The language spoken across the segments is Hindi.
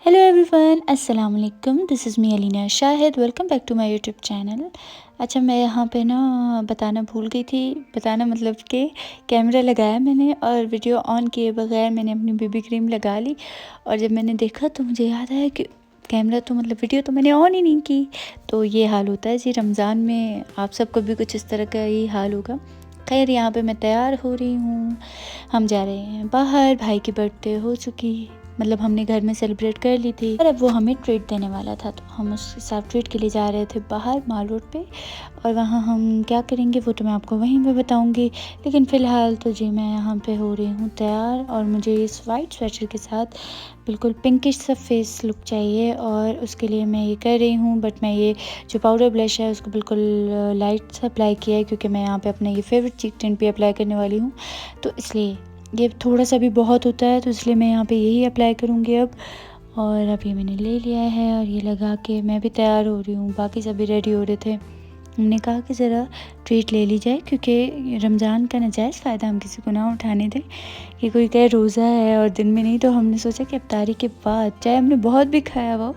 हेलो एवरीवन, अस्सलाम वालेकुम। This is me Alina Shahid. Welcome back to my YouTube channel. अच्छा, मैं यहाँ पे ना बताना भूल गई थी। बताना मतलब कि कैमरा लगाया मैंने और वीडियो ऑन किए बगैर मैंने अपनी बेबी क्रीम लगा ली। और जब मैंने देखा तो मुझे याद आया कि कैमरा तो मतलब वीडियो तो मैंने ऑन ही नहीं की। तो ये हाल होता है जी रमज़ान में। आप सबको भी कुछ इस तरह का ही हाल होगा। खैर, यहाँ पे मैं तैयार हो रही हूँ। हम जा रहे हैं बाहर। भाई की बर्थडे हो चुकी, मतलब हमने घर में सेलिब्रेट कर ली थी और अब वो हमें ट्रीट देने वाला था, तो हम उसके साथ ट्रीट के लिए जा रहे थे बाहर माल रोड पे। और वहाँ हम क्या करेंगे वो तो मैं आपको वहीं पे बताऊंगी। लेकिन फ़िलहाल तो जी मैं यहाँ पे हो रही हूँ तैयार, और मुझे इस वाइट स्वेटर के साथ बिल्कुल पिंकिश सा फेस लुक चाहिए, और उसके लिए मैं ये कर रही हूँ। बट मैं ये जो पाउडर ब्लश है उसको बिल्कुल लाइट सा अप्लाई किया है, क्योंकि मैं यहाँ पे अपने ये फेवरेट चीक टिंट पे अप्लाई करने वाली हूँ। तो इसलिए ये थोड़ा सा भी बहुत होता है, तो इसलिए मैं यहाँ पे यही अप्लाई करूँगी अब। और अब ये मैंने ले लिया है और ये लगा के मैं भी तैयार हो रही हूँ। बाकी सभी रेडी हो रहे थे। हमने कहा कि ज़रा ट्रीट ले ली जाए, क्योंकि रमज़ान का नाजायज़ फ़ायदा हम किसी को ना उठाने दें। कि कोई कहे रोज़ा है और दिन में नहीं, तो हमने सोचा कि इफ्तारी के बाद चाहे हमने बहुत भी खाया हो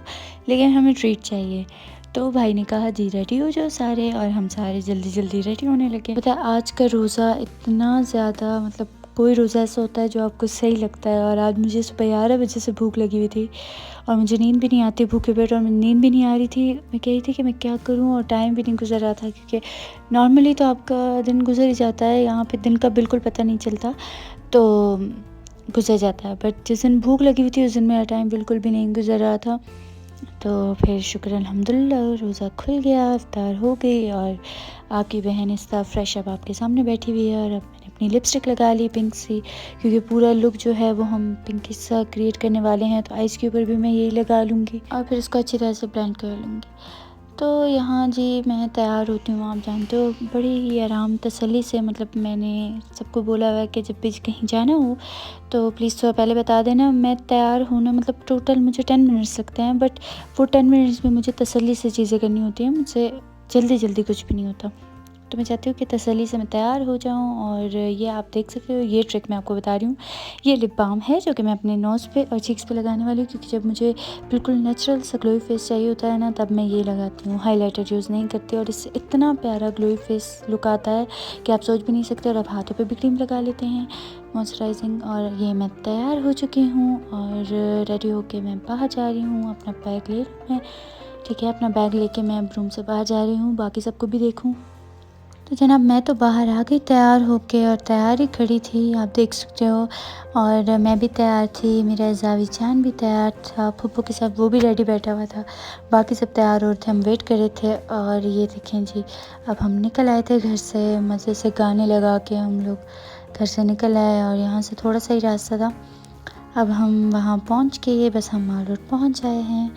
लेकिन हमें ट्रीट चाहिए। तो भाई ने कहा जी रेडी हो जाओ सारे, और हम सारे जल्दी जल्दी रेडी होने लगे। पता है, आज का रोज़ा इतना ज़्यादा मतलब कोई रोज़ा ऐसा होता है जो आपको सही लगता है। और आज मुझे सुबह 11 बजे से भूख लगी हुई थी और मुझे नींद भी नहीं आती भूखे पेट, और नींद भी नहीं आ रही थी। मैं कह रही थी कि मैं क्या करूं, और टाइम भी नहीं गुजर रहा था, क्योंकि नॉर्मली तो आपका दिन गुजर ही जाता है, यहाँ पे दिन का बिल्कुल पता नहीं चलता, तो गुजर जाता है। बट जिस दिन भूख लगी हुई थी उस दिन मेरा टाइम बिल्कुल भी नहीं गुजर रहा था। तो फिर शुक्र अल्हम्दुलिल्लाह रोज़ा खुल गया, इफ्तार हो गई, और आपकी बहन इस तरह फ्रेश अब आपके सामने बैठी हुई है। और अब मैंने अपनी लिपस्टिक लगा ली पिंक सी, क्योंकि पूरा लुक जो है वो हम पिंक सा क्रिएट करने वाले हैं। तो आइज़ के ऊपर भी मैं यही लगा लूँगी और फिर इसको अच्छी तरह से ब्लेंड कर लूँगी। तो यहाँ जी मैं तैयार होती हूँ, आप जानते हो, बड़ी ही आराम तसल्ली से। मतलब मैंने सबको बोला हुआ है कि जब भी कहीं जाना हो तो प्लीज़ थोड़ा पहले बता देना। मैं तैयार हूँ ना, मतलब टोटल मुझे 10 मिनट्स लगते हैं, बट वो 10 मिनट्स में मुझे तसल्ली से चीज़ें करनी होती हैं। मुझसे जल्दी जल्दी कुछ भी नहीं होता। तो मैं चाहती हूँ कि तसल्ली से मैं तैयार हो जाऊँ। और ये आप देख सकते हो, ये ट्रिक मैं आपको बता रही हूँ। ये लिप बाम है जो कि मैं अपने नोज़ पे और चीक्स पे लगाने वाली हूँ, क्योंकि जब मुझे बिल्कुल नेचुरल सा ग्लोई फेस चाहिए होता है ना, तब मैं ये लगाती हूँ। हाइलाइटर यूज़ नहीं करती, और इससे इतना प्यारा ग्लोई फेस लुक आता है कि आप सोच भी नहीं सकते। और अब हाथों पे भी क्रीम लगा लेते हैं मॉइस्चराइजिंग। और ये मैं तैयार हो चुकी हूँ और रेडी होके मैं बाहर जा रही हूँ। अपना बैग ले लूँ मैं, ठीक है। अपना बैग लेके मैं अब रूम से बाहर जा रही हूँ, बाकी सबको भी देखूँ। तो जनाब मैं तो बाहर आ गई तैयार होके, और तैयार ही खड़ी थी, आप देख सकते हो। और मैं भी तैयार थी, मेरा जावी जान भी तैयार था फूफू के साथ, वो भी रेडी बैठा हुआ था। बाकी सब तैयार हो रहे थे, हम वेट कर रहे थे। और ये देखें जी, अब हम निकल आए थे घर से, मज़े से गाने लगा के हम लोग घर से निकल आए। और यहाँ से थोड़ा सा ही रास्ता था। अब हम वहाँ पहुँच के बस हम माल रोड पहुँच आए हैं,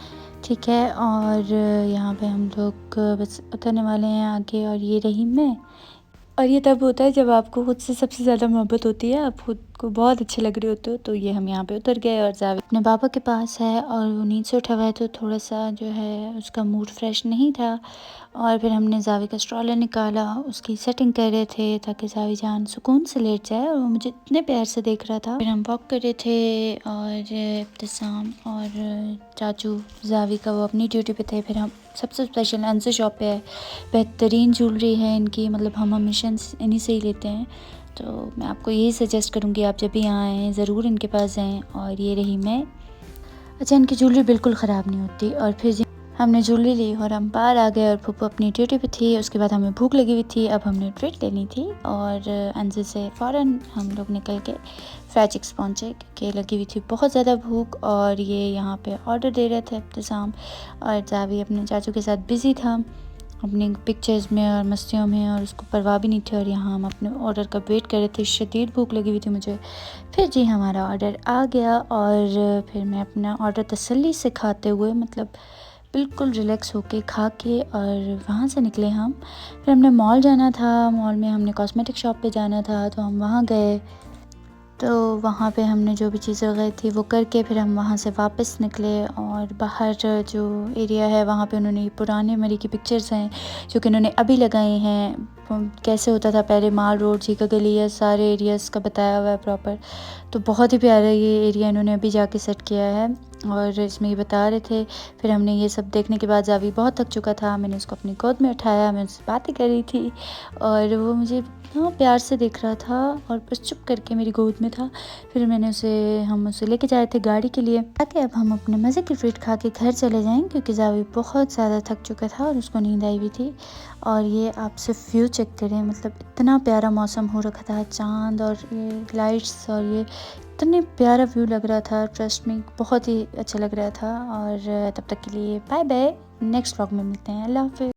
ठीक है। और यहाँ पे हम लोग बस उतरने वाले हैं आगे। और ये रही मैं। और ये तब होता है जब आपको खुद से सबसे ज़्यादा मोहब्बत होती है, आप खुद को बहुत अच्छे लग रहे होते हो। तो ये हम यहाँ पे उतर गए, और जावे अपने पापा के पास है और वो नींद से उठा हुआ है, तो थोड़ा सा जो है उसका मूड फ्रेश नहीं था। और फिर हमने जावे का स्ट्रॉलर निकाला, उसकी सेटिंग कर रहे थे ताकि जावे जान सुकून से लेट जाए, और वो मुझे इतने प्यार से देख रहा था। फिर हम वॉक कर रहे थे, और इब्तिसाम और चाचू जावी का वो अपनी ड्यूटी पे थे। फिर हम सबसे स्पेशल अंसर शॉप पे है, बेहतरीन ज्वेलरी है इनकी, मतलब हम हमेशा इन्हीं से ही लेते हैं। तो मैं आपको यही सजेस्ट करूँगी, आप जब भी यहाँ आएँ ज़रूर इनके पास जाएँ। और ये रही मैं। अच्छा, इनकी ज्वेलरी बिल्कुल ख़राब नहीं होती। और फिर हमने ज्वेलरी ली और हम बाहर आ गए, और फूफू अपनी ड्यूटी पे थी। उसके बाद हमें भूख लगी हुई थी, अब हमने ट्रीट लेनी थी। और अंजू से फ़ौरन हम लोग निकल के फ्राई चिक्स पहुँचे, क्योंकि लगी हुई थी बहुत ज़्यादा भूख। और ये यहाँ पे ऑर्डर दे रहे थे इब्तिसाम, और जावी अपने चाचू के साथ बिज़ी था अपनी पिक्चर्स में और मस्तियों में, और उसको परवाह भी नहीं थी। और यहाँ हम अपने ऑर्डर का वेट कर रहे थे, शदीद भूख लगी हुई थी मुझे। फिर जी हमारा ऑर्डर आ गया, और फिर मैं अपना ऑर्डर तसल्ली से खाते हुए, मतलब बिल्कुल रिलैक्स होके खा के, और वहाँ से निकले हम। फिर हमने मॉल जाना था, मॉल में हमने कॉस्मेटिक शॉप पे जाना था, तो हम वहाँ गए। तो वहाँ पे हमने जो भी चीज़ें वगैरह थी वो करके फिर हम वहाँ से वापस निकले। और बाहर जो एरिया है वहाँ पे उन्होंने पुराने मरी की पिक्चर्स हैं जो कि उन्होंने अभी लगाई हैं। कैसे होता था पहले, माल रोड, झीका गली, या सारे एरियाज़ का बताया हुआ है प्रॉपर। तो बहुत ही प्यारा ये एरिया इन्होंने अभी जाके सेट किया है। और इसमें ये बता रहे थे। फिर हमने ये सब देखने के बाद जावी बहुत थक चुका था, मैंने उसको अपनी गोद में उठाया, मैं उससे बातें कर रही थी और वो मुझे इतना प्यार से देख रहा था और बस चुप करके मेरी गोद में था। फिर हम उसे लेके जा रहे थे गाड़ी के लिए ताकि अब हम अपने मज़े की ट्रीट खा के घर चले जाएं, क्योंकि जावी बहुत ज़्यादा थक चुका था और उसको नींद आई हुई थी। और ये आप सिर्फ व्यू चेक करें, मतलब इतना प्यारा मौसम हो रखा था, चाँद और ये लाइट्स और ये इतने प्यारा व्यू लग रहा था। ट्रस्ट में बहुत ही अच्छा लग रहा था। और तब तक के लिए बाय बाय, नेक्स्ट व्लॉग में मिलते हैं। अल्लाह हाफ़िज़।